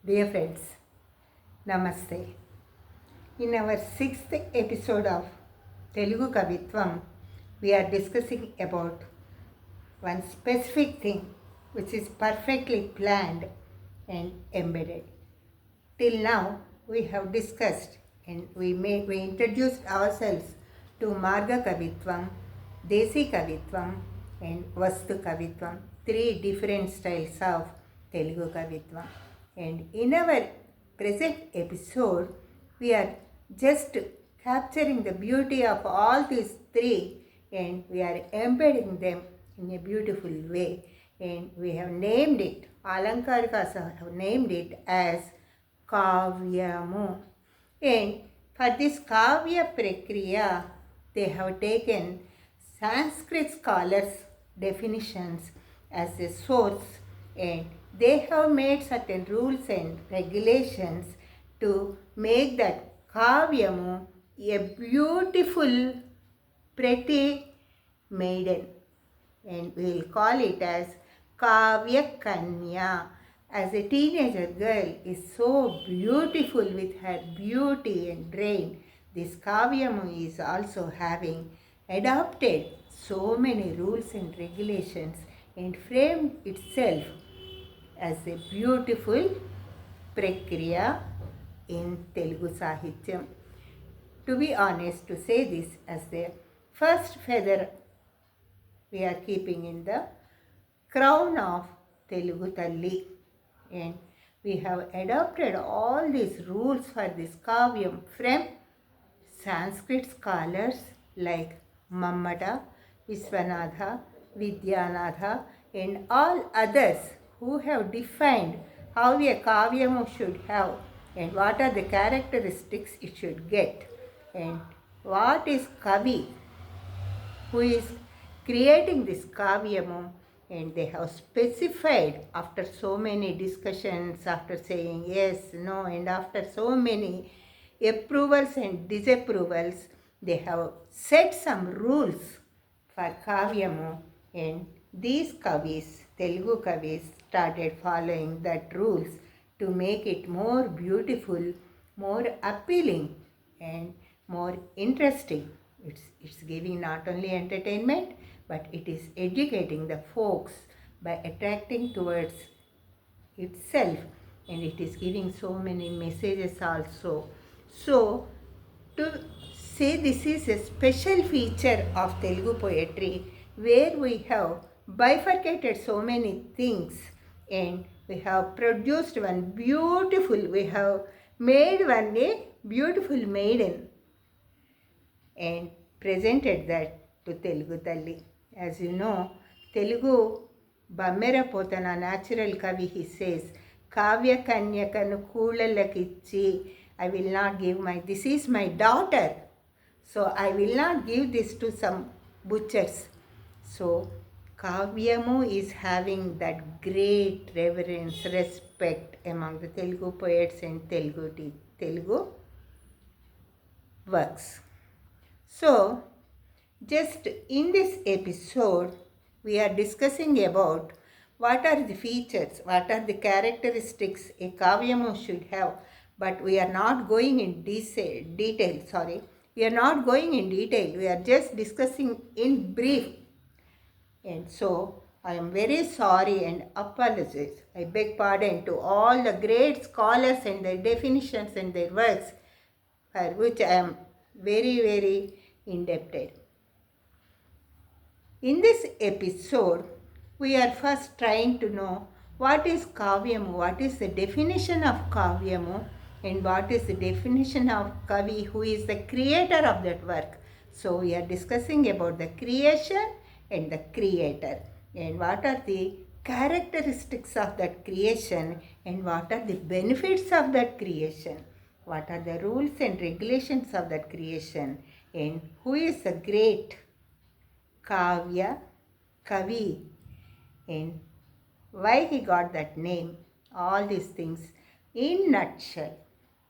Dear friends, Namaste. In our 6th episode of Telugu Kavitvam, we are discussing about one specific thing which is perfectly planned and embedded. Till now, we have discussed and we introduced ourselves to Marga Kavitvam, Desi Kavitvam and Vastu Kavitvam, 3 different styles of Telugu Kavitvam. And in our present episode, we are just capturing the beauty of all these 3 and we are embedding them in a beautiful way. And we have named it, Alankarikas have named it as Kavyamu. And for this Kavya Prakriya, they have taken Sanskrit scholars' definitions as a source and they have made certain rules and regulations to make that Kavyamu a beautiful, pretty maiden. And we will call it as Kavya Kanya. As a teenager girl is so beautiful with her beauty and brain, this Kavyamu is also having adopted so many rules and regulations and framed itself as a beautiful prakriya in Telugu Sahityam. To be honest, to say this as the first feather we are keeping in the crown of Telugu Talli. And we have adopted all these rules for this Kavyam from Sanskrit scholars like Mammata, Viswanatha, Vidyanatha and all others who have defined how a Kavyamu should have and what are the characteristics it should get and what is Kavi, who is creating this Kavyamu, and they have specified after so many discussions, after saying yes, no, and after so many approvals and disapprovals, they have set some rules for Kavyamu, and these Kavis, Telugu Kavis, started following that rules to make it more beautiful, more appealing and more interesting. It's giving not only entertainment but it is educating the folks by attracting towards itself and it is giving so many messages also. So to say this is a special feature of Telugu poetry where we have bifurcated so many things and we have produced one beautiful, we have made one a beautiful maiden and presented that to Telugu Talli. As you know, Telugu Bammera Potana, natural Kavi, he says, Kavya Kanyakanu Kulalakichi, I will not give this is my daughter, so I will not give this to some butchers. So Kavyamu is having that great reverence, respect among the Telugu poets and Telugu works. So, just in this episode, we are discussing about what are the features, what are the characteristics a Kavyamu should have, but we are not going in detail, we are not going in detail, we are just discussing in brief. And so, I am very sorry and apologize. I beg pardon to all the great scholars and their definitions and their works, for which I am very, very indebted. In this episode, we are first trying to know what is Kavyamu, what is the definition of Kavyamu, and what is the definition of Kavi, who is the creator of that work. So we are discussing about the creation and the creator, and what are the characteristics of that creation, and what are the benefits of that creation. What are the rules and regulations of that creation and who is the great Kavya Kavi and why he got that name. All these things in nutshell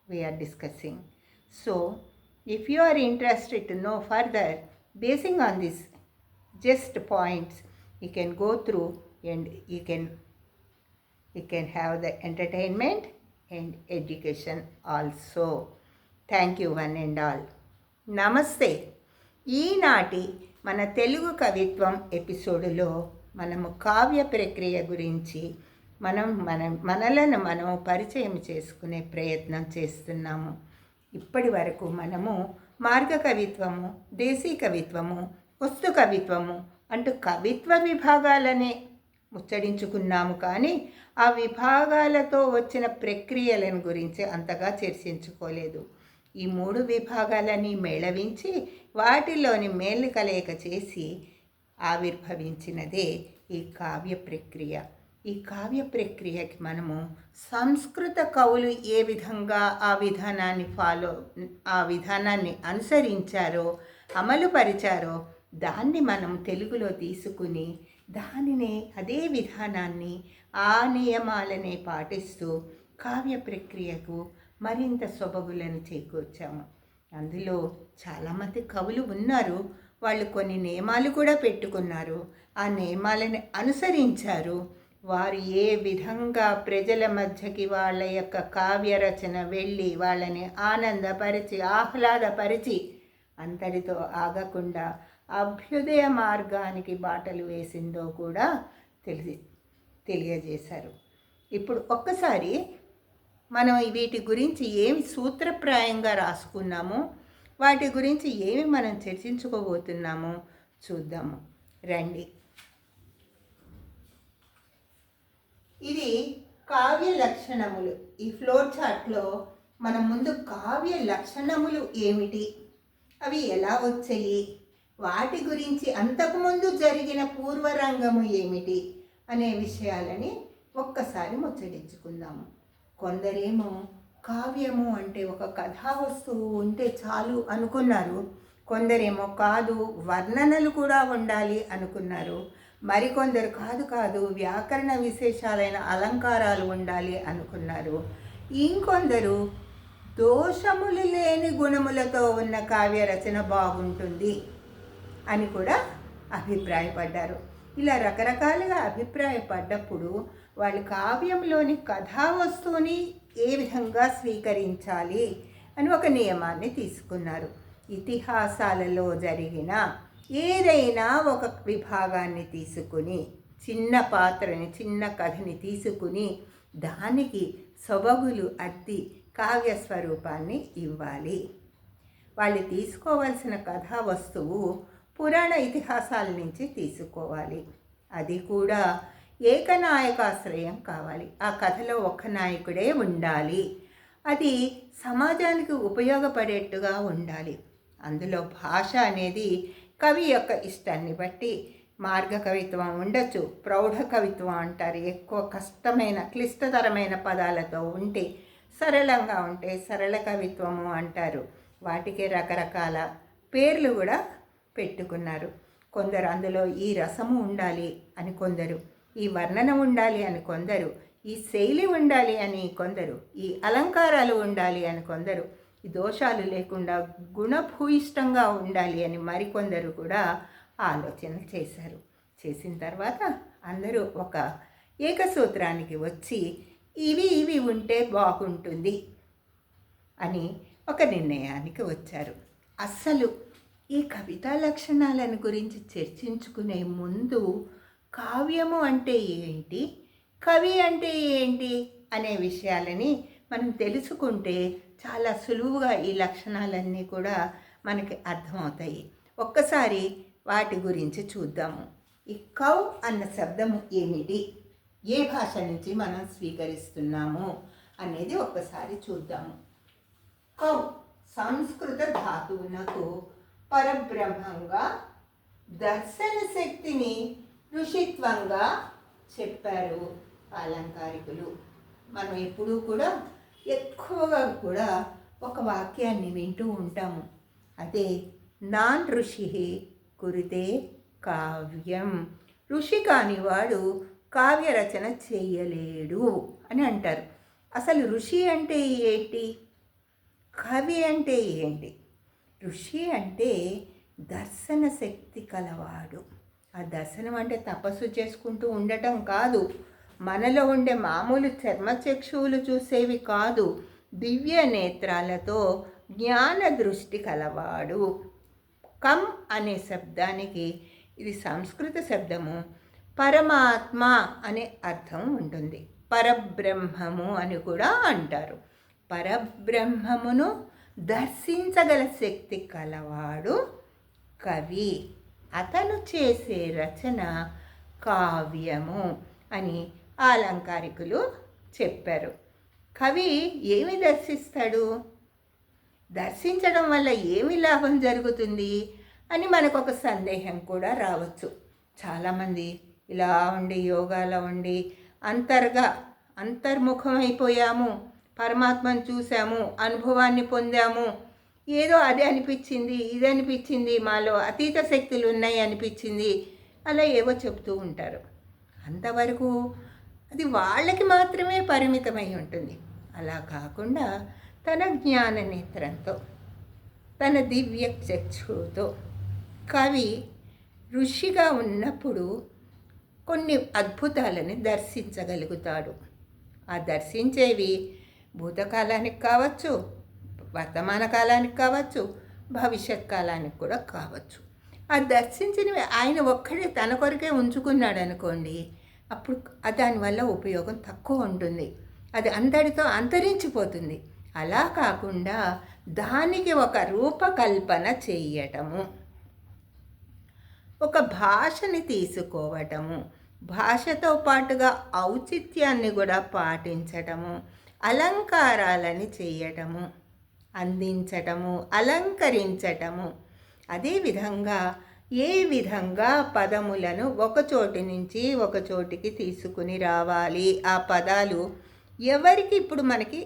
we are discussing. So if you are interested to know further, basing on these just points, you can go through and you can have the entertainment and education also. Thank you one and all. నమస్తే. ఈనాటి మన తెలుగు కవిత్వం ఎపిసోడులో మనము కావ్య ప్రక్రియ గురించి మనలను మనం పరిచయం చేసుకునే ప్రయత్నం చేస్తున్నాము. ఇప్పటి వరకు మనము మార్గ కవిత్వము, దేశీ కవిత్వము, వస్తు కవిత్వము అంటూ కవిత్వ విభాగాలనే ముచ్చడించుకున్నాము. కానీ ఆ విభాగాలతో వచ్చిన ప్రక్రియలను గురించి అంతగా చర్చించుకోలేదు. ఈ 3 విభాగాలని మేళవించి వాటిలోని మేలు కలయిక చేసి ఆవిర్భవించినదే ఈ కావ్య ప్రక్రియ. ఈ కావ్య ప్రక్రియకి మనము సంస్కృత కవులు ఏ విధంగా ఆ విధానాన్ని అనుసరించారో, అమలుపరిచారో దాన్ని మనం తెలుగులో తీసుకుని దానినే అదే విధానాన్ని ఆ నియమాలనే పాటిస్తూ కావ్య ప్రక్రియకు మరింత సొబగులను చేకూర్చాము. అందులో చాలామంది కవులు ఉన్నారు. వాళ్ళు కొన్ని నియమాలు కూడా పెట్టుకున్నారు. ఆ నియమాలని అనుసరించారు. వారు ఏ విధంగా ప్రజల మధ్యకి వాళ్ళ యొక్క కావ్య రచన వెళ్ళి వాళ్ళని ఆనందపరిచి ఆహ్లాదపరిచి అంతటితో ఆగకుండా అభ్యుదయ మార్గానికి బాటలు వేసిందో కూడా తెలియజేశారు. ఇప్పుడు ఒక్కసారి మనం వీటి గురించి ఏమి సూత్రప్రాయంగా రాసుకున్నామో, వాటి గురించి ఏమి మనం చర్చించుకోబోతున్నామో చూద్దాము రండి. ఇది కావ్య లక్షణములు. ఈ ఫ్లోర్ చార్ట్లో మనం ముందు కావ్య లక్షణములు ఏమిటి, అవి ఎలా వచ్చాయి, వాటి గురించి అంతకుముందు జరిగిన పూర్వరంగము ఏమిటి అనే విషయాలని ఒక్కసారి ముచ్చటించుకుందాము. కొందరేమో కావ్యము అంటే ఒక కథా వస్తువు ఉంటే చాలు అనుకున్నారు. కొందరేమో కాదు, వర్ణనలు కూడా ఉండాలి అనుకున్నారు. మరికొందరు కాదు వ్యాకరణ విశేషాలైన అలంకారాలు ఉండాలి అనుకున్నారు. ఇంకొందరు దోషములు లేని గుణములతో ఉన్న కావ్య రచన బాగుంటుంది అని కూడా అభిప్రాయపడ్డారు. ఇలా రకరకాలుగా అభిప్రాయపడ్డప్పుడు వాళ్ళు కావ్యంలోని కథా వస్తువుని ఏ విధంగా స్వీకరించాలి అని ఒక నియమాన్ని తీసుకున్నారు. ఇతిహాసాలలో జరిగిన ఏదైనా ఒక విభాగాన్ని తీసుకుని, చిన్న పాత్రని, చిన్న కథని తీసుకుని దానికి సొబగులు అద్ది కావ్య స్వరూపాన్ని ఇవ్వాలి. వాళ్ళు తీసుకోవాల్సిన కథా వస్తువు పురాణ ఇతిహాసాల నుంచి తీసుకోవాలి. అది కూడా ఏకనాయకాశ్రయం కావాలి. ఆ కథలో ఒక్క నాయకుడే ఉండాలి. అది సమాజానికి ఉపయోగపడేట్టుగా ఉండాలి. అందులో భాష అనేది కవి యొక్క ఇష్టాన్ని బట్టి మార్గ కవిత్వం ఉండొచ్చు, ప్రౌఢ కవిత్వం అంటారు. ఎక్కువ కష్టమైన క్లిష్టతరమైన పదాలతో ఉంటే, సరళంగా ఉంటే సరళ కవిత్వము అంటారు. వాటికి రకరకాల పేర్లు కూడా పెట్టుకున్నారు. కొందరు అందులో ఈ రసము ఉండాలి అని కొందరు, ఈ వర్ణన ఉండాలి అని కొందరు, ఈ శైలి ఉండాలి అని కొందరు, ఈ అలంకారాలు ఉండాలి అని కొందరు, ఈ దోషాలు లేకుండా గుణభూయిష్టంగా ఉండాలి అని మరికొందరు కూడా ఆలోచనలు చేశారు. చేసిన తర్వాత అందరూ ఒక ఏకసూత్రానికి వచ్చి ఇవి ఉంటే బాగుంటుంది అని ఒక నిర్ణయానికి వచ్చారు. అస్సలు ఈ కవితా లక్షణాలను గురించి చర్చించుకునే ముందు కావ్యము అంటే ఏంటి, కవి అంటే ఏంటి అనే విషయాలని మనం తెలుసుకుంటే చాలా సులువుగా ఈ లక్షణాలన్నీ కూడా మనకి అర్థమవుతాయి. ఒక్కసారి వాటి గురించి చూద్దాము. ఈ కౌ అన్న శబ్దము ఏమిటి, ఏ భాష నుంచి మనం స్వీకరిస్తున్నాము అనేది ఒక్కసారి చూద్దాము. కౌ సంస్కృత ధాతువునకు పరబ్రహ్మంగా దర్శన శక్తిని ఋషిత్వంగా చెప్పారు అలంకారికులు. మనం ఎప్పుడూ కూడా ఎక్కువగా కూడా ఒక వాక్యాన్ని వింటూ ఉంటాము. అదే నాన్ ఋషి కురితే కావ్యం, ఋషి కానివాడు కావ్య రచన చేయలేడు అని అంటారు. అసలు ఋషి అంటే ఏంటి, కవి అంటే ఏంటి? ఋషి అంటే దర్శన శక్తి కలవాడు. ఆ దర్శనం అంటే తపస్సు చేసుకుంటూ ఉండటం కాదు. మనలో ఉండే మామూలు చర్మచక్షువులు చూసేవి కాదు, దివ్య నేత్రాలతో జ్ఞాన దృష్టి కలవాడు. కమ్ అనే శబ్దానికి, ఇది సంస్కృత శబ్దము, పరమాత్మ అనే అర్థం ఉంటుంది. పరబ్రహ్మము అని కూడా అంటారు. పరబ్రహ్మమును దర్శించగల శక్తి కలవాడు కవి. అతను చేసే రచన కావ్యము అని అలంకారికులు చెప్పారు. కవి ఏమి దర్శిస్తాడు? దర్శించడం వల్ల ఏమి లాభం జరుగుతుంది అని మనకు ఒక సందేహం కూడా రావచ్చు. చాలామంది ఇలా ఉండి యోగాలో ఉండి అంతర్ముఖమైపోయాము, పరమాత్మను చూసాము, అనుభవాన్ని పొందాము, ఏదో అది అనిపించింది, ఇది అనిపించింది, మాలో అతీత శక్తులు ఉన్నాయి అనిపించింది, అలా ఏవో చెప్తూ ఉంటారు. అంతవరకు అది వాళ్ళకి మాత్రమే పరిమితమై ఉంటుంది. అలా కాకుండా తన జ్ఞాన నేత్రంతో, తన దివ్య చక్షుతో కవి ఋషిగా ఉన్నప్పుడు కొన్ని అద్భుతాలని దర్శించగలుగుతాడు. ఆ దర్శించేవి భూతకాలానికి కావచ్చు, వర్తమాన కాలానికి కావచ్చు, భవిష్యత్ కాలానికి కూడా కావచ్చు. ఆ దర్శించినవి ఆయన ఒక్కడే తన కొరకే ఉంచుకున్నాడు అనుకోండి, అప్పుడు దానివల్ల ఉపయోగం తక్కువ ఉంటుంది, అది అందరితో అంతరించిపోతుంది. అలా కాకుండా దానికి ఒక రూపకల్పన చేయటము, ఒక భాషని తీసుకోవటము, భాషతో పాటుగా ఔచిత్యాన్ని కూడా పాటించటము, అలంకారాలని చేయటము, అందించటము, అలంకరించటము. అదేవిధంగా ఏ విధంగా పదములను ఒక చోటి నుంచి ఒక చోటికి తీసుకుని రావాలి, ఆ పదాలు ఎవరికి ఇప్పుడు మనకి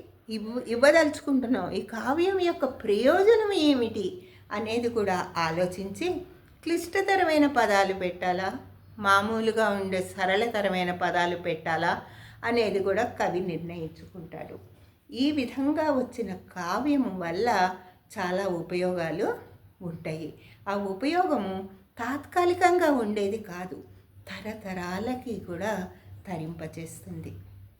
ఇవ్వదలుచుకుంటున్నాం, ఈ కావ్యం యొక్క ప్రయోజనం ఏమిటి అనేది కూడా ఆలోచించి క్లిష్టతరమైన పదాలు పెట్టాలా, మామూలుగా ఉండే సరళతరమైన పదాలు పెట్టాలా అనేది కూడా కవి నిర్ణయించుకుంటాడు. ఈ విధంగా వచ్చిన కావ్యము వల్ల చాలా ఉపయోగాలు ఉంటాయి. ఆ ఉపయోగము తాత్కాలికంగా ఉండేది కాదు, తరతరాలకి కూడా తరింపచేస్తుంది,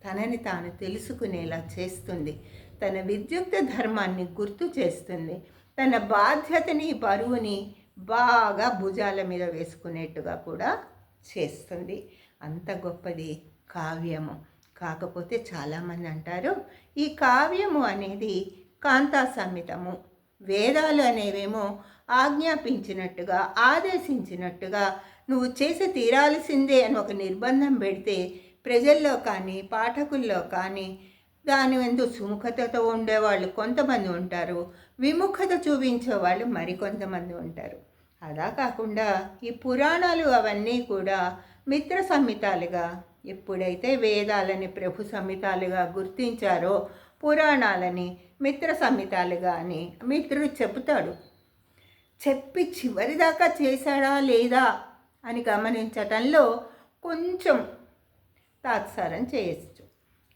తనని తాను తెలుసుకునేలా చేస్తుంది, తన విద్యుక్త ధర్మాన్ని గుర్తు చేస్తుంది, తన బాధ్యతని బరువుని బాగా భుజాల మీద వేసుకునేట్టుగా కూడా చేస్తుంది. అంత గొప్పది కావ్యము. కాకపోతే చాలామంది అంటారు ఈ కావ్యము అనేది కాంతా సంహితము, వేదాలు అనేవేమో ఆజ్ఞాపించినట్టుగా, ఆదేశించినట్టుగా నువ్వు చేసి తీరాల్సిందే అని ఒక నిర్బంధం పెడితే ప్రజల్లో కానీ పాఠకుల్లో కానీ దాని ఎందు సుముఖతతో ఉండేవాళ్ళు కొంతమంది ఉంటారు, విముఖత చూపించే వాళ్ళు మరికొంతమంది ఉంటారు. అలా కాకుండా ఈ పురాణాలు అవన్నీ కూడా మిత్ర సంహితాలుగా, ఎప్పుడైతే వేదాలని ప్రభు సంహితాలుగా గుర్తించారో పురాణాలని మిత్ర సంహితాలుగా అని మిత్రుడు చెబుతాడు. చెప్పి చివరిదాకా చేశాడా లేదా అని గమనించటంలో కొంచెం తాత్సారం చేయొచ్చు.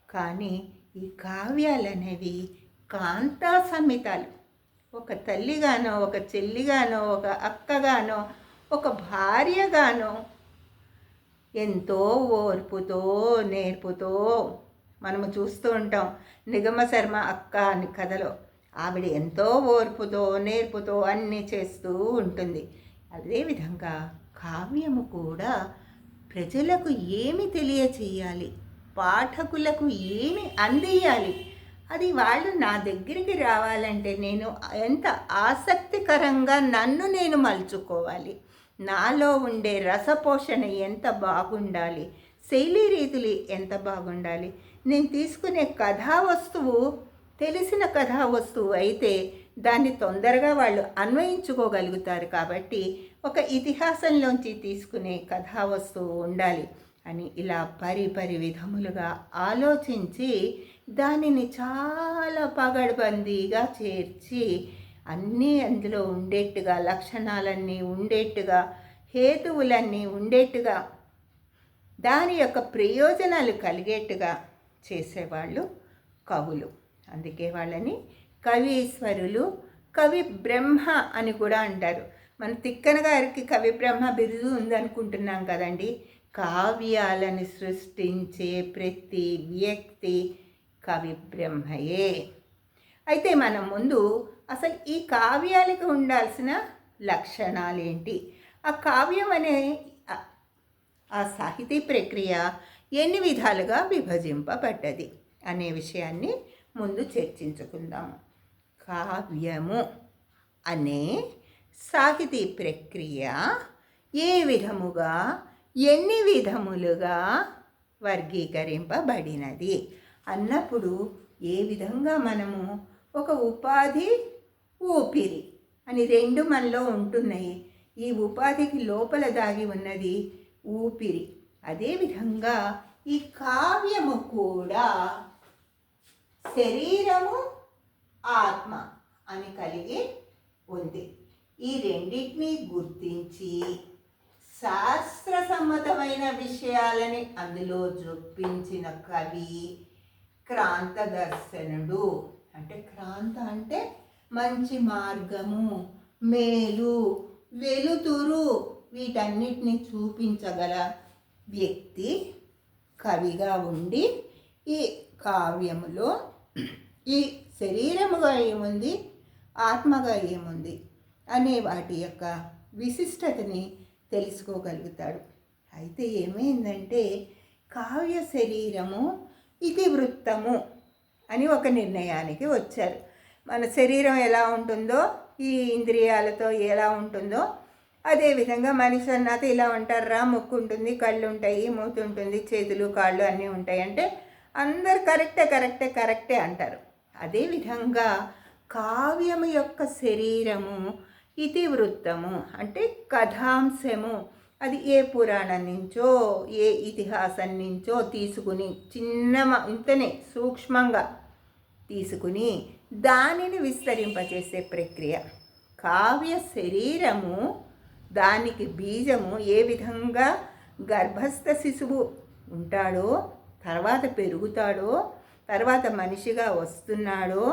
కానీ ఈ కావ్యాలు అనేవి కాంతా సంహితాలు. ఒక తల్లిగానో, ఒక చెల్లిగానో, ఒక అక్కగానో, ఒక భార్యగానో ఎంతో ఓర్పుతో నేర్పుతో మనము చూస్తూ ఉంటాం. నిగమ శర్మ అక్క అని కథలో ఆవిడ ఎంతో ఓర్పుతో నేర్పుతో అన్నీ చేస్తూ ఉంటుంది. అదేవిధంగా కావ్యము కూడా ప్రజలకు ఏమి తెలియచేయాలి, పాఠకులకు ఏమి అందియాలి, అది వాళ్ళు నా దగ్గరికి రావాలంటే నేను ఎంత ఆసక్తికరంగా నన్ను నేను మలుచుకోవాలి, నాలో ఉండే రసపోషణ ఎంత బాగుండాలి, శైలీ రీతులు ఎంత బాగుండాలి, నేను తీసుకునే కథా వస్తువు తెలిసిన కథా వస్తువు అయితే దాన్ని తొందరగా వాళ్ళు అన్వయించుకోగలుగుతారు. కాబట్టి ఒక ఇతిహాసంలోంచి తీసుకునే కథా వస్తువు ఉండాలి అని ఇలా పరి విధములుగా ఆలోచించి దానిని చాలా పగడ్బందీగా చేర్చి అన్నీ అందులో ఉండేట్టుగా, లక్షణాలన్నీ ఉండేట్టుగా, హేతువులన్నీ ఉండేట్టుగా, దాని యొక్క ప్రయోజనాలు కలిగేట్టుగా చేసేవాళ్ళు కవులు. అందుకే వాళ్ళని కవీశ్వరులు, కవి బ్రహ్మ అని కూడా అంటారు. మన తిక్కన గారికి కవి బ్రహ్మ బిరుదు ఉందనుకుంటున్నాం కదండి. కావ్యాలను సృష్టించే ప్రతి వ్యక్తి కవి బ్రహ్మయే. అయితే మనం ముందు అసలు ఈ కావ్యాలకు ఉండాల్సిన లక్షణాలేంటి, ఆ కావ్యం అనే ఆ సాహితీ ప్రక్రియ ఎన్ని విధాలుగా విభజింపబడ్డది అనే విషయాన్ని ముందు చర్చించుకుందాము. కావ్యము అనే సాహితీ ప్రక్రియ ఏ విధముగా ఎన్ని విధములుగా వర్గీకరింపబడినది అన్నప్పుడు ఏ విధంగా మనము ఒక ఉపాధి, ఊపిరి అని రెండు మనలో ఉంటున్నాయి. ఈ ఉపాధికి లోపల దాగి ఉన్నది ఊపిరి. అదేవిధంగా ఈ కావ్యము కూడా శరీరము, ఆత్మ అని కలిగి ఉంది. ఈ రెండింటినీ గుర్తించి శాస్త్ర సమ్మతమైన విషయాలని అందులో జొప్పించిన కవి క్రాంతదర్శనుడు. అంటే క్రాంత అంటే మంచి మార్గము, మేలు, వెలుతురు వీటన్నిటిని చూపించగల వ్యక్తి కవిగా ఉండి ఈ కావ్యములో ఈ శరీరముగా ఏముంది, ఆత్మగా ఏముంది అనే వాటి యొక్క విశిష్టతని తెలుసుకోగలుగుతాడు. అయితే ఏమైందంటే కావ్య శరీరము ఇతివృత్తము అని ఒక నిర్ణయానికి వచ్చారు. మన శరీరం ఎలా ఉంటుందో, ఈ ఇంద్రియాలతో ఎలా ఉంటుందో అదేవిధంగా మనిషి అన్నాక ఇలా ఉంటారా, ముక్కు ఉంటుంది, కళ్ళు ఉంటాయి, మూతి ఉంటుంది, చేతులు కాళ్ళు అన్నీ ఉంటాయి అంటే అందరు కరెక్టే అంటారు. అదేవిధంగా కావ్యము యొక్క శరీరము ఇతివృత్తము అంటే కథాంశము. అది ఏ పురాణం నుంచో ఏ ఇతిహాసం నుంచో తీసుకుని ఇంతనే సూక్ష్మంగా తీసుకుని దానిని విస్తరింపచేసే ప్రక్రియ. కావ్య శరీరము దానికి బీజము ఏ విధంగా గర్భస్థ శిశువు ఉంటాడో, తర్వాత పెరుగుతాడో, తర్వాత మనిషిగా వస్తున్నాడో,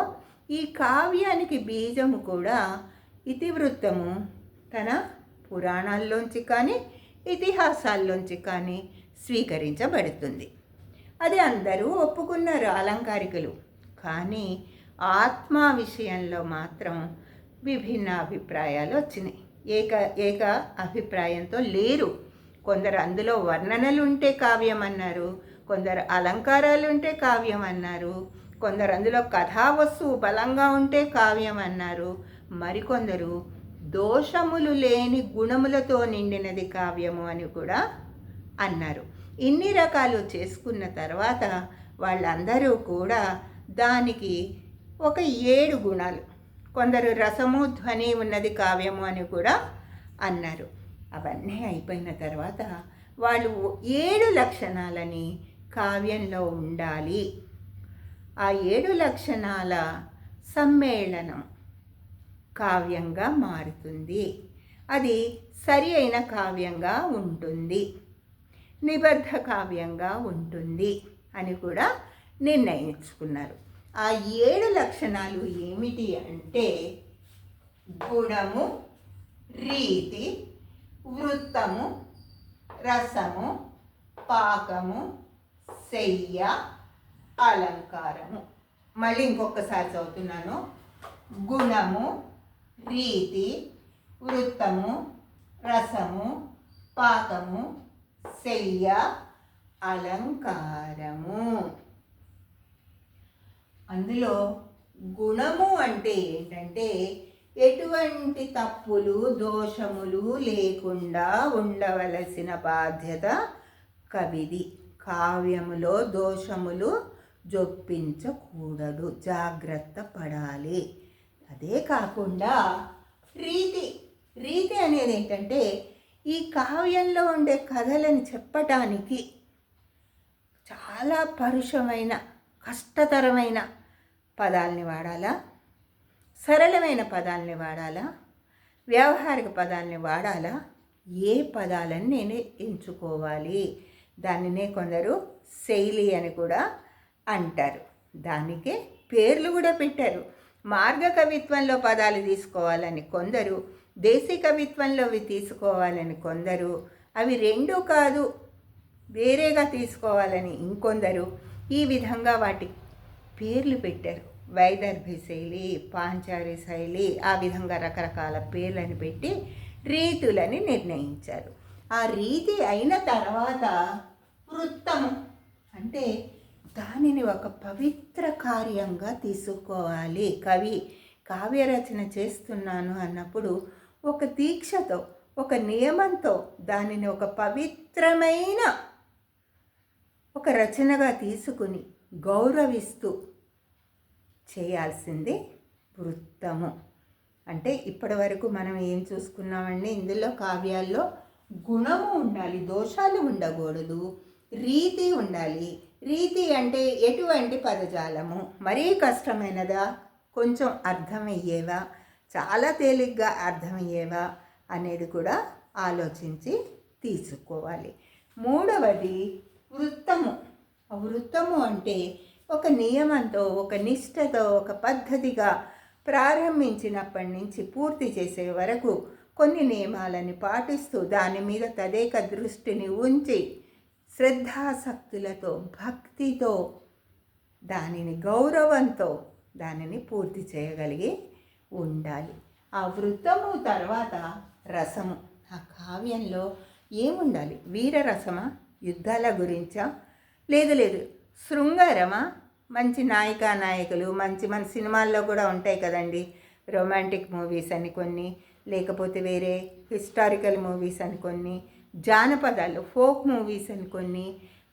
ఈ కావ్యానికి బీజము కూడా ఇతివృత్తము తన పురాణాల్లోంచి కానీ ఇతిహాసాల్లోంచి కానీ స్వీకరించబడుతుంది. అది అందరూ ఒప్పుకున్నారు అలంకారికులు. కానీ ఆత్మ విషయంలో మాత్రం విభిన్న అభిప్రాయాలు వచ్చినాయి. ఏక అభిప్రాయంతో లేరు. కొందరు అందులో వర్ణనలు ఉంటే కావ్యం అన్నారు, కొందరు అలంకారాలు ఉంటే కావ్యం అన్నారు, కొందరు అందులో కథావస్తువు బలంగా ఉంటే కావ్యం అన్నారు, మరికొందరు దోషములు లేని గుణములతో నిండినది కావ్యము అని కూడా అన్నారు. ఇన్ని రకాలు చేసుకున్న తర్వాత వాళ్ళందరూ కూడా దానికి ఒక 7 గుణాలు, కొందరు రసము ధ్వని ఉన్నది కావ్యము అని కూడా అన్నారు. అవన్నీ అయిపోయిన తర్వాత వాళ్ళు 7 లక్షణాలని కావ్యంలో ఉండాలి. ఆ 7 లక్షణాల సమ్మేళనం కావ్యంగా మారుతుంది. అది సరి అయిన కావ్యంగా ఉంటుంది, నిబద్ధ కావ్యంగా ఉంటుంది అని కూడా నిర్ణయించుకున్నారు. ఆ 7 లక్షణాలు ఏమిటి అంటే గుణము, రీతి, వృత్తము, రసము, పాకము, శయ్య, అలంకారము. మళ్ళీ ఇంకొకసారి చదువుతున్నాను. గుణము, రీతి, వృత్తము, రసము, పాకము, శయ్య, అలంకారము. అందులో గుణము అంటే ఏంటంటే ఎటువంటి తప్పులు, దోషములు లేకుండా ఉండవలసిన బాధ్యత కవిది. కావ్యములో దోషములు జొప్పించకూడదు, జాగ్రత్త పడాలి. అదే కాకుండా రీతి అనేది ఏంటంటే ఈ కావ్యంలో ఉండే కథలను చెప్పటానికి చాలా పరుషమైన, కష్టతరమైన పదాలని వాడాలా, సరళమైన పదాలని వాడాలా, వ్యావహారిక పదాలని వాడాలా, ఏ పదాలను నేను ఎంచుకోవాలి, దానినే కొందరు శైలి అని కూడా అంటారు. దానికే పేర్లు కూడా పెట్టారు. మార్గ కవిత్వంలో పదాలు తీసుకోవాలని కొందరు, దేశీ కవిత్వంలో అవి తీసుకోవాలని కొందరు. అవి 2 కాదు, వేరేగా తీసుకోవాలని ఇంకొందరు ఈ విధంగా వాటి పేర్లు పెట్టారు. వైదర్భి శైలి, పాంచారి శైలి, ఆ విధంగా రకరకాల పేర్లను పెట్టి రీతులని నిర్ణయించారు. ఆ రీతి అయిన తర్వాత వృత్తము అంటే దానిని ఒక పవిత్ర కార్యంగా తీసుకోవాలి. కవి కావ్యరచన చేస్తున్నాను అన్నప్పుడు ఒక దీక్షతో, ఒక నియమంతో దానిని ఒక పవిత్రమైన ఒక రచనగా తీసుకుని గౌరవిస్తూ చేయాల్సింది వృత్తము. అంటే ఇప్పటి వరకు మనం ఏం చూసుకున్నామండి, ఇందులో కావ్యాల్లో గుణము ఉండాలి, దోషాలు ఉండకూడదు, రీతి ఉండాలి. రీతి అంటే ఎటువంటి పదజాలము, మరీ కష్టమైనదా, కొంచెం అర్థమయ్యేవా, చాలా తేలిగ్గా అర్థమయ్యేవా అనేది కూడా ఆలోచించి తీసుకోవాలి. మూడవది వృత్తము. వృత్తము అంటే ఒక నియమంతో, ఒక నిష్ఠతో, ఒక పద్ధతిగా ప్రారంభించినప్పటి నుంచి పూర్తి చేసే వరకు కొన్ని నియమాలని పాటిస్తూ దాని మీద తదేక దృష్టిని ఉంచి శ్రద్ధాసక్తులతో, భక్తితో, దానిని గౌరవంతో దానిని పూర్తి చేయగలిగి ఉండాలి. ఆ వృత్తము తర్వాత రసము. ఆ కావ్యంలో ఏముండాలి? వీరరసమా, యుద్ధాల గురించా, లేదు శృంగారమా, మంచి నాయికా నాయకులు, మంచి మన సినిమాల్లో కూడా ఉంటాయి కదండి, రొమాంటిక్ మూవీస్ అని కొన్ని, లేకపోతే వేరే హిస్టారికల్ మూవీస్ అని కొన్ని, జానపదాలు ఫోక్ మూవీస్ అని కొన్ని,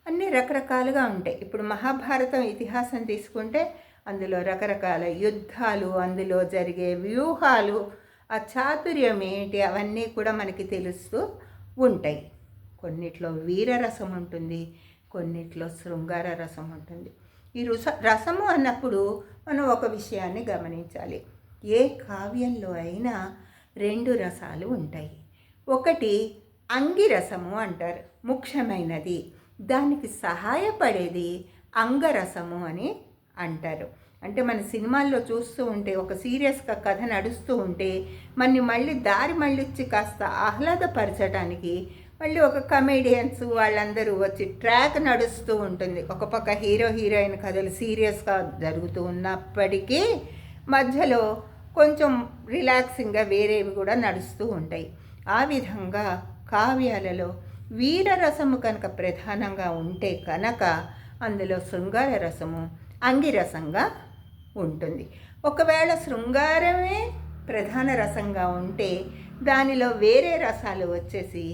అన్నీ రకరకాలుగా ఉంటాయి. ఇప్పుడు మహాభారతం ఇతిహాసం తీసుకుంటే అందులో రకరకాల యుద్ధాలు, అందులో జరిగే వ్యూహాలు, ఆ చాతుర్యం ఏంటి, అవన్నీ కూడా మనకి తెలుస్తూ ఉంటాయి. కొన్నిట్లో వీరరసం ఉంటుంది, కొన్నిట్లో శృంగార రసం ఉంటుంది. ఈ రసము అన్నప్పుడు మనం ఒక విషయాన్ని గమనించాలి. ఏ కావ్యంలో అయినా 2 రసాలు ఉంటాయి. ఒకటి అంగిరసము అంటారు, ముఖ్యమైనది, దానికి సహాయపడేది అంగరసము అని అంటారు. అంటే మన సినిమాల్లో చూస్తూ ఉంటే ఒక సీరియస్గా కథ నడుస్తూ ఉంటే మళ్ళీ దారి మళ్ళిచ్చి కాస్త ఆహ్లాదపరచడానికి మళ్ళీ ఒక కమెడియన్స్ వాళ్ళందరూ వచ్చి ట్రాక్ నడుస్తూ ఉంటుంది. ఒక పక్క హీరో హీరోయిన్ కథలు సీరియస్గా జరుగుతూ ఉన్నప్పటికీ మధ్యలో కొంచెం రిలాక్సింగ్గా వేరేవి కూడా నడుస్తూ ఉంటాయి. ఆ విధంగా కావ్యాలలో వీరరసము కనుక ప్రధానంగా ఉంటే కనుక అందులో శృంగార రసము అంగిరసంగా ఉంటుంది. ఒకవేళ శృంగారమే ప్రధాన రసంగా ఉంటే దానిలో వేరే రసాలు వచ్చేసి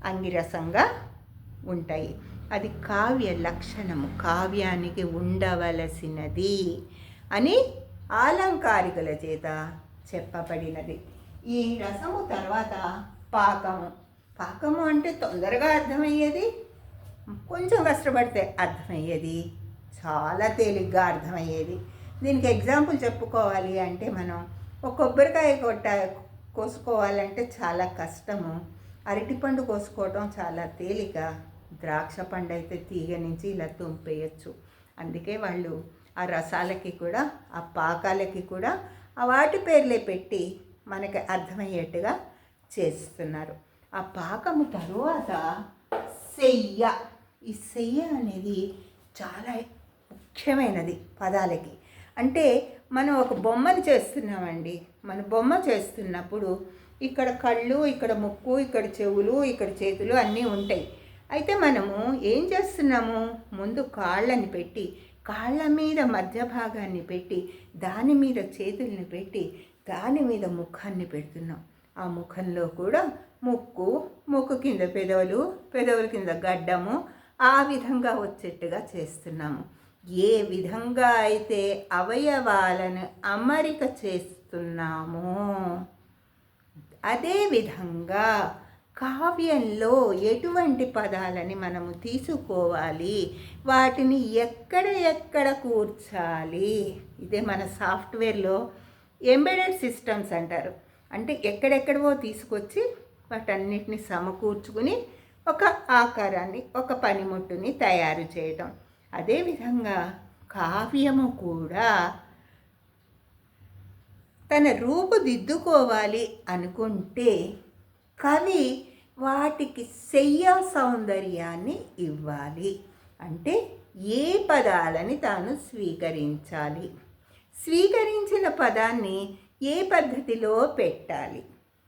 అంగిరసంగా ఉంటాయి. అది కావ్య లక్షణము, కావ్యానికి ఉండవలసినది అని ఆలంకారికుల చేత చెప్పబడినది. ఈ రసము తర్వాత పాకము. పాకము అంటే తొందరగా అర్థమయ్యేది, కొంచెం కష్టపడితే అర్థమయ్యేది, చాలా తేలిగ్గా అర్థమయ్యేది. దీనికి ఎగ్జాంపుల్ చెప్పుకోవాలి అంటే మనం ఒక కొబ్బరికాయ కోసుకోవాలంటే చాలా కష్టము, అరటిపండు కోసుకోవటం చాలా తేలిక, ద్రాక్ష పండు అయితే తీగ నుంచి ఇలా తుంపేయచ్చు. అందుకే వాళ్ళు ఆ రసాలకి కూడా, ఆ పాకాలకి కూడా ఆ వాటి పేర్లే పెట్టి మనకి అర్థమయ్యేట్టుగా చేస్తున్నారు. ఆ పాకము తరువాత సెయ్య. ఈ సెయ్య అనేది చాలా ముఖ్యమైనది పదాలకి. అంటే మనం ఒక బొమ్మను చేస్తున్నామండి. మన బొమ్మ చేస్తున్నప్పుడు ఇక్కడ కళ్ళు, ఇక్కడ ముక్కు, ఇక్కడ చెవులు, ఇక్కడ చేతులు అన్నీ ఉంటాయి. అయితే మనము ఏం చేస్తున్నాము, ముందు కాళ్ళని పెట్టి, కాళ్ళ మీద మధ్య భాగాన్ని పెట్టి, దాని మీద చేతుల్ని పెట్టి, దాని మీద ముఖాన్ని పెడుతున్నాం. ఆ ముఖంలో కూడా ముక్కు, ముక్కు కింద పెదవులు, పెదవుల కింద గడ్డము, ఆ విధంగా వచ్చేట్టుగా చేస్తున్నాము. ఏ విధంగా అయితే అవయవాలను అమరిక చేస్తున్నామో అదేవిధంగా కావ్యంలో ఎటువంటి పదాలని మనము తీసుకోవాలి, వాటిని ఎక్కడ కూర్చాలి. ఇదే మన సాఫ్ట్వేర్లో ఎంబెడెడ్ సిస్టమ్స్ అంటారు. అంటే ఎక్కడెక్కడవో తీసుకొచ్చి వాటన్నిటిని సమకూర్చుకుని ఒక ఆకారాన్ని, ఒక పనిముట్టుని తయారు చేయటం. అదేవిధంగా కావ్యము కూడా తన రూపుదిద్దుకోవాలి అనుకుంటే కవి వాటికి శయ్యా సౌందర్యాన్ని ఇవ్వాలి. అంటే ఏ పదాలని తాను స్వీకరించాలి, స్వీకరించిన పదాన్ని ఏ పద్ధతిలో పెట్టాలి,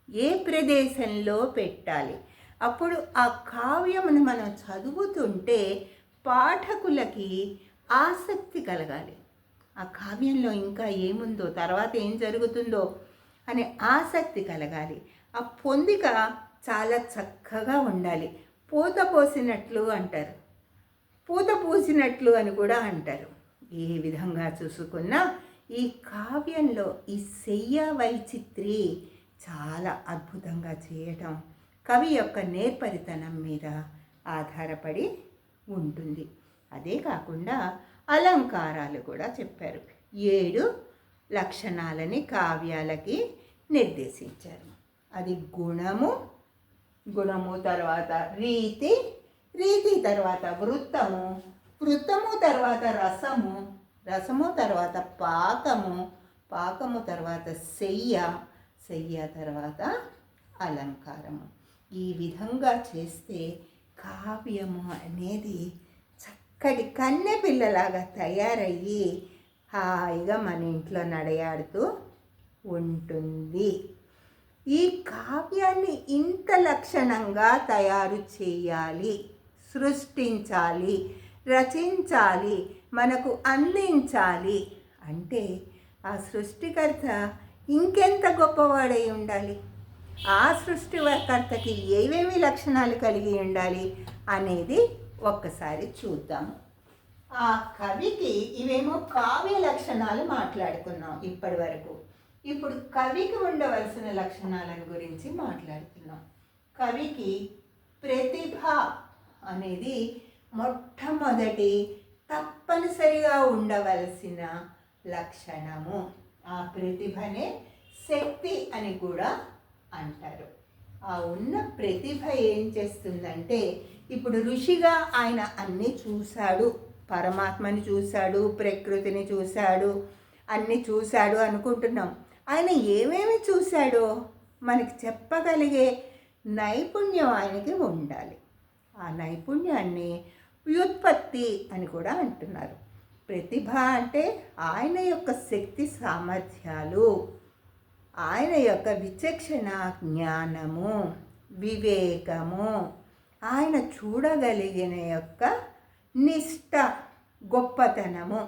ఏ ప్రదేశంలో పెట్టాలి. అప్పుడు ఆ కావ్యమును మనం చదువుతుంటే పాఠకులకి ఆసక్తి కలగాలి. ఆ కావ్యంలో ఇంకా ఏముందో, తర్వాత ఏం జరుగుతుందో అనే ఆసక్తి కలగాలి. ఆ పొందిక చాలా చక్కగా ఉండాలి. పూత పోసినట్లు అంటారు, పూత పూసినట్లు అని కూడా అంటారు. ఏ విధంగా చూసుకున్నా ఈ కావ్యంలో ఈ శయ్య వైచిత్రి చాలా అద్భుతంగా చేయటం కవి యొక్క నేర్పరితనం మీద ఆధారపడి ఉంటుంది. అదే కాకుండా అలంకారాలు కూడా చెప్పారు. 7 లక్షణాలని కావ్యాలకి నిర్దేశించారు. అది గుణము, గుణము తర్వాత రీతి, రీతి తర్వాత వృత్తము, వృత్తము తర్వాత రసము, రసము తర్వాత పాకము, పాకము తర్వాత శయ్య, శయ్య తర్వాత అలంకారము. ఈ విధంగా చేస్తే కావ్యము అనేది చక్కటి కన్నె పిల్లలాగా తయారయ్యి హాయిగా మన ఇంట్లో నడయాడుతూ ఉంటుంది. ఈ కావ్యాన్ని ఇంత లక్షణంగా తయారు చేయాలి, సృష్టించాలి, రచించాలి, మనకు అందించాలి అంటే ఆ సృష్టికర్త ఇంకెంత గొప్పవాడై ఉండాలి, ఆ సృష్టికర్తకి ఏమేమి లక్షణాలు కలిగి ఉండాలి అనేది ఒక్కసారి చూద్దాము. ఆ కవికి ఇవేమో కావ్య లక్షణాలు మాట్లాడుకున్నాం ఇప్పటి వరకు. ఇప్పుడు కవికి ఉండవలసిన లక్షణాలను గురించి మాట్లాడుతున్నాం. కవికి ప్రతిభ అనేది మొట్టమొదటి తప్పనిసరిగా ఉండవలసిన లక్షణము. ఆ ప్రతిభనే శక్తి అని కూడా అంటారు. ఆ ఉన్న ప్రతిభ ఏం చేస్తుందంటే, ఇప్పుడు ఋషిగా ఆయన అన్నీ చూశాడు, పరమాత్మని చూశాడు, ప్రకృతిని చూశాడు, అన్నీ చూశాడు అనుకుంటున్నాం. ఆయన ఏమేమి చూశాడో మనకి చెప్పగలిగే నైపుణ్యం ఆయనకి ఉండాలి. ఆ నైపుణ్యాన్ని వ్యుత్పత్తి అని కూడా అంటున్నారు. ప్రతిభ అంటే ఆయన యొక్క శక్తి సామర్థ్యాలు, ఆయన యొక్క విచక్షణ జ్ఞానము, వివేకము, ఆయన చూడగలిగిన యొక్క నిష్ట, గొప్పతనము,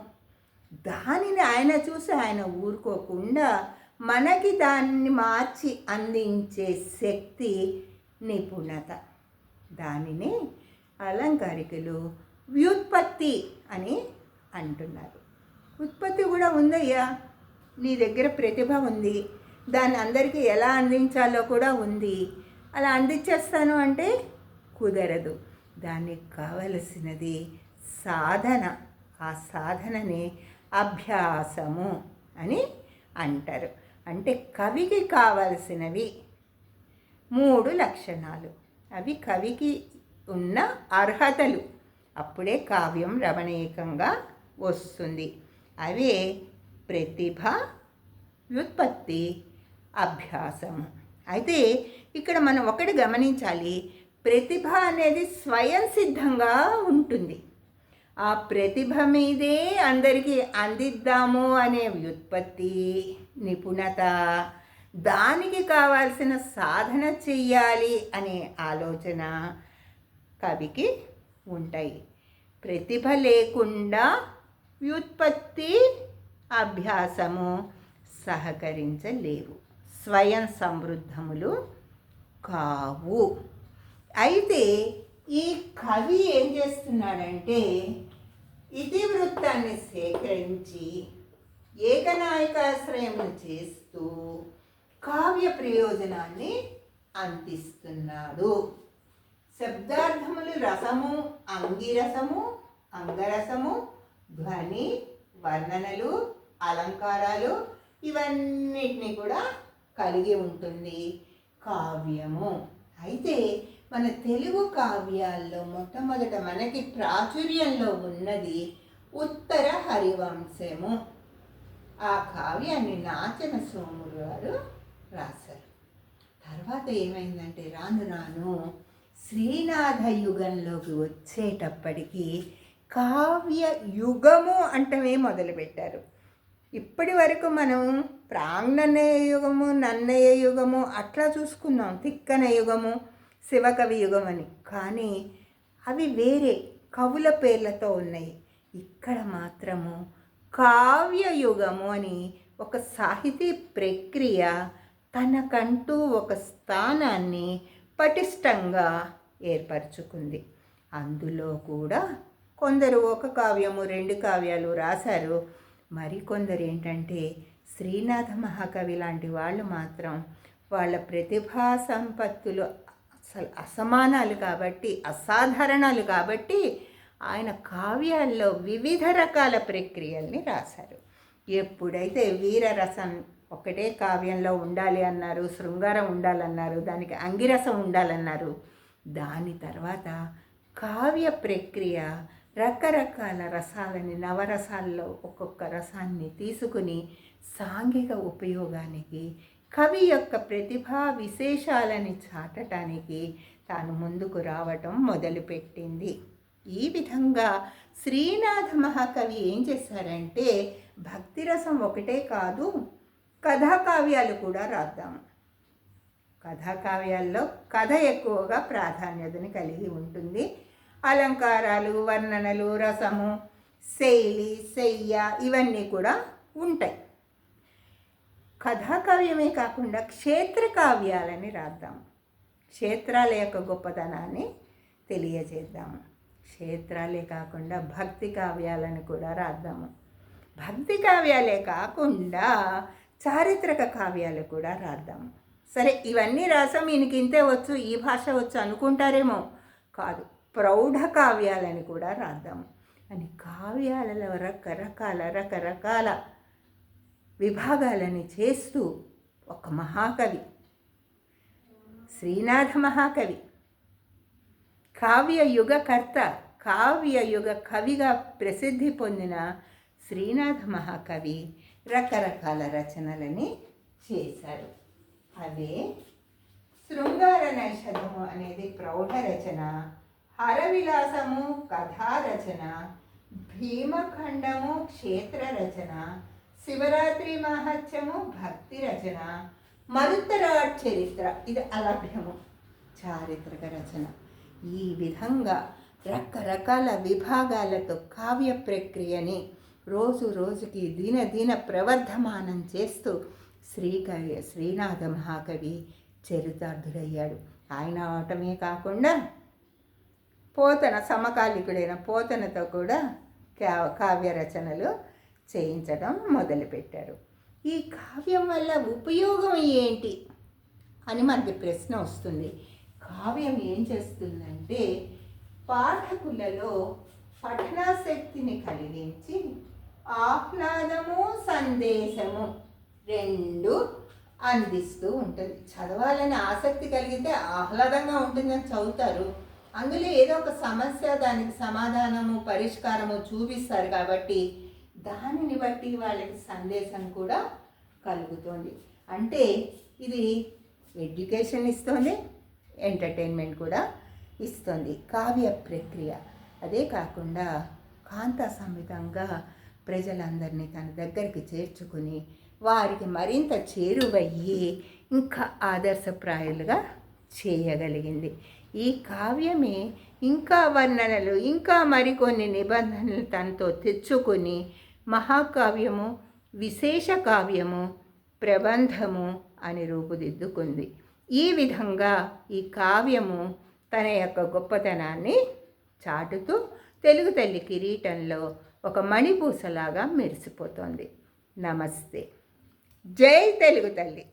దానిని ఆయన చూసి ఆయన ఊరుకోకుండా మనకి దాన్ని మార్చి అందించే శక్తి, నిపుణత. దానిని అలంకారికులు వ్యుత్పత్తి అని అంటున్నారు. ఉత్పత్తి కూడా ఉందయ్యా, నీ దగ్గర ప్రతిభ ఉంది, దాన్ని అందరికీ ఎలా అందించాలో కూడా ఉంది, అలా అందించేస్తాను అంటే కుదరదు. దానికి కావలసినది సాధన. ఆ సాధనని అభ్యాసము అని అంటారు. అంటే కవికి కావలసినవి 3 లక్షణాలు. అవి కవికి ఉన్న అర్హతలు. అప్పుడే కావ్యం రమణీయంగా వస్తుంది. అవే ప్రతిభ, వ్యుత్పత్తి, అభ్యాసము. అయితే ఇక్కడ మనం ఒకటి గమనించాలి, ప్రతిభ అనేది స్వయం సిద్ధంగా ఉంటుంది. ఆ ప్రతిభ మీదే అందరికీ అందిద్దాము అనే వ్యుత్పత్తి, నిపుణత, దానికి కావాల్సిన సాధన చెయ్యాలి అనే ఆలోచన కవికి ఉంటాయి. ప్రతిభ లేకుండా వ్యుత్పత్తి, అభ్యాసము సహకరించలేవు, స్వయం సమృద్ధములు కావు. అయితే ఈ కవి ఏం చేస్తున్నాడంటే, ఇతివృత్తాన్ని సేకరించి ఏకనాయకాశ్రయం చేస్తూ కావ్య ప్రయోజనాన్ని అందిస్తున్నాడు. శబ్దార్థములు రసము, అంగిరసము, అంగరసము, ధ్వని, వర్ణనలు, అలంకారాలు, ఇవన్నిటినీ కూడా కలిగి ఉంటుంది కావ్యము. అయితే మన తెలుగు కావ్యాల్లో మొట్టమొదట మనకి ప్రాచుర్యంలో ఉన్నది ఉత్తర హరివంశము. ఆ కావ్యాన్ని నాచన సోములు గారు రాశారు. తర్వాత ఏమైందంటే రాను రాను శ్రీనాథ యుగంలోకి వచ్చేటప్పటికి కావ్య యుగము అంటమే మొదలుపెట్టారు. ఇప్పటి వరకు మనం ప్రాంగణయ యుగము, నన్నయ యుగము అట్లా చూసుకున్నాం, తిక్కన యుగము, శివకవి యుగం అని. కానీ అవి వేరే కవుల పేర్లతో ఉన్నాయి. ఇక్కడ మాత్రము కావ్య యుగము అని ఒక సాహితీ ప్రక్రియ తనకంటూ ఒక స్థానాన్ని పటిష్టంగా ఏర్పరచుకుంది. అందులో కూడా కొందరు ఒక కావ్యము, 2 కావ్యాలు రాశారు. మరికొందరు ఏంటంటే శ్రీనాథ మహాకవి లాంటి వాళ్ళు మాత్రం వాళ్ళ ప్రతిభా సంపత్తులు అసలు అసమానాలు కాబట్టి, అసాధారణాలు కాబట్టి ఆయన కావ్యాల్లో వివిధ రకాల ప్రక్రియల్ని రాశారు. ఎప్పుడైతే వీరరసం ఒకటే కావ్యంలో ఉండాలి అన్నారు, శృంగారం ఉండాలన్నారు, దానికి అంగిరసం ఉండాలన్నారు, దాని తర్వాత కావ్య ప్రక్రియ రకరకాల రసాలని, నవరసాల్లో ఒక్కొక్క రసాన్ని తీసుకుని సాంఘిక ఉపయోగానికి, కవి యొక్క ప్రతిభా విశేషాలని చాటడానికి తాను ముందుకు రావటం మొదలుపెట్టింది. ఈ విధంగా శ్రీనాథ మహాకవి ఏం చేశారంటే భక్తిరసం ఒకటే కాదు, కథాకావ్యాలు కూడా రాద్దాము. కథాకావ్యాల్లో కథ ఎక్కువగా ప్రాధాన్యతని కలిగి ఉంటుంది. అలంకారాలు, వర్ణనలు, రసము, శైలి, శయ్య ఇవన్నీ కూడా ఉంటాయి. కథాకావ్యమే కాకుండా క్షేత్ర కావ్యాలని రాద్దాము. క్షేత్రాల యొక్క గొప్పతనాన్ని తెలియజేద్దాము. క్షేత్రాలే కాకుండా భక్తి కావ్యాలను కూడా రాద్దాము. భక్తి కావ్యాలే కాకుండా చారిత్రక కావ్యాలు కూడా రాద్దాము. సరే, ఇవన్నీ రాసాం, ఈయనకి ఇంతే వచ్చు, ఈ భాష వచ్చు అనుకుంటారేమో. కాదు, ప్రౌఢ కావ్యాలని కూడా రాద్దాము అని కావ్యాలలో రకరకాల విభాగాలని చేస్తూ ఒక మహాకవి, శ్రీనాథ మహాకవి, కావ్యయుగకర్త, కావ్యయుగ కవిగా ప్రసిద్ధి పొందిన శ్రీనాథ మహాకవి రకరకాల రచనలని చేశారు. అవే శృంగార నైషధము అనేది ప్రౌఢ రచన, హరవిలాసము కథారచన, భీమఖండము క్షేత్ర రచన, శివరాత్రి మహత్యము భక్తి రచన, మరుత్తరాట్ చరిత్ర ఇది అలభ్యము చారిత్రక రచన. ఈ విధంగా రకరకాల విభాగాలతో కావ్య ప్రక్రియని రోజు రోజుకి దిన ప్రవర్ధమానం చేస్తూ శ్రీనాథ మహాకవి చరితార్థుడయ్యాడు. ఆయన అవటమే కాకుండా పోతన, సమకాలికుడైన పోతనతో కూడా కావ్య రచనలు చేయించడం మొదలుపెట్టారు. ఈ కావ్యం వల్ల ఉపయోగం ఏంటి అని మనకి ప్రశ్న వస్తుంది. కావ్యం ఏం చేస్తుందంటే పాఠకులలో పఠనాశక్తిని కలిగించి ఆహ్లాదము, సందేశము 2 అందిస్తూ ఉంటుంది. చదవాలని ఆసక్తి కలిగితే ఆహ్లాదంగా ఉంటుందని చదువుతారు. అందులో ఏదో ఒక సమస్య, దానికి సమాధానము, పరిష్కారము చూపిస్తారు కాబట్టి దానిని బట్టి వాళ్ళకి సందేశం కూడా కలుగుతుంది. అంటే ఇది ఎడ్యుకేషన్ ఇస్తుంది, ఎంటర్టైన్మెంట్ కూడా ఇస్తుంది కావ్య ప్రక్రియ. అదే కాకుండా కాంతా సమితంగా ప్రజలందరినీ తన దగ్గరికి చేర్చుకుని వారికి మరింత చేరువయ్యి ఇంకా ఆదర్శప్రాయులుగా చేయగలిగింది. ఈ కావ్యమే ఇంకా వర్ణనలు, ఇంకా మరికొన్ని నిబంధనలు తనతో తెచ్చుకొని మహాకావ్యము, విశేష కావ్యము, ప్రబంధము అని రూపుదిద్దుకుంది. ఈ విధంగా ఈ కావ్యము తన యొక్క గొప్పతనాన్ని చాటుతూ తెలుగు తల్లి కిరీటంలో ఒక మణిపూసలాగా మెరిసిపోతోంది. నమస్తే. జై తెలుగు తల్లి.